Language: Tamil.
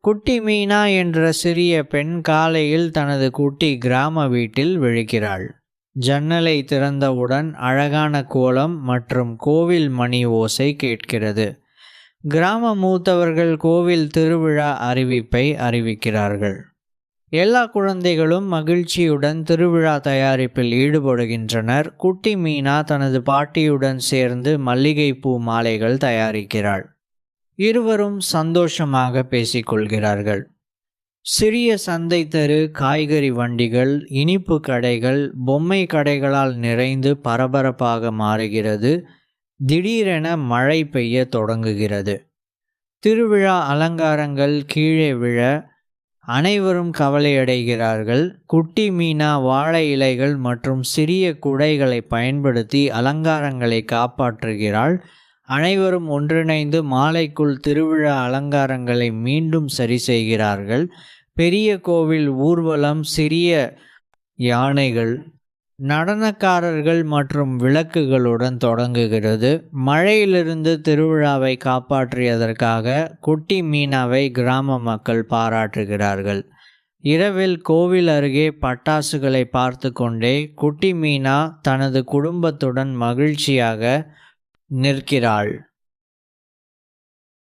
குட்டி மீனா என்ற சிறிய பெண் காலையில் தனது குட்டி கிராம வீட்டில் விழிக்கிறாள். ஜன்னலை திறந்தவுடன் அழகான கோலம் மற்றும் கோவில் மணி ஓசை கேட்கிறது. கிராம மூத்தவர்கள் கோவில் திருவிழா அறிவிப்பை அறிவிக்கிறார்கள். எல்லா குழந்தைகளும் மகிழ்ச்சியுடன் திருவிழா தயாரிப்பில் ஈடுபடுகின்றனர். குட்டி மீனா தனது பாட்டியுடன் சேர்ந்து மல்லிகைப்பூ மாலைகள் தயாரிக்கிறாள். இருவரும் சந்தோஷமாக பேசிக்கொள்கிறார்கள். சிறிய சந்தை தெரு, காய்கறி வண்டிகள், இனிப்பு கடைகள், பொம்மை கடைகளால் நிறைந்து பரபரப்பாக மாறுகிறது. திடீரென மழை பெய்ய தொடங்குகிறது. திருவிழா அலங்காரங்கள் கீழே விழ அனைவரும் கவலையடைகிறார்கள். குட்டி மீனா வாழை இலைகள் மற்றும் சிறிய குடைகளை பயன்படுத்தி அலங்காரங்களை காப்பாற்றுகிறாள். அனைவரும் ஒன்றிணைந்து மாலைக்குள் திருவிழா அலங்காரங்களை மீண்டும் சரி செய்கிறார்கள். பெரிய கோவில் ஊர்வலம், சிறிய யானைகள், நடனக்காரர்கள் மற்றும் விளக்குகளுடன் தொடங்குகிறது. மழையிலிருந்து திருவிழாவை காப்பாற்றியதற்காக குட்டி மீனாவை கிராம மக்கள் பாராட்டுகிறார்கள். இரவில் கோவில் அருகே பட்டாசுகளை பார்த்து கொண்டே குட்டி மீனா தனது குடும்பத்துடன் மகிழ்ச்சியாக நிற்கிறாள்.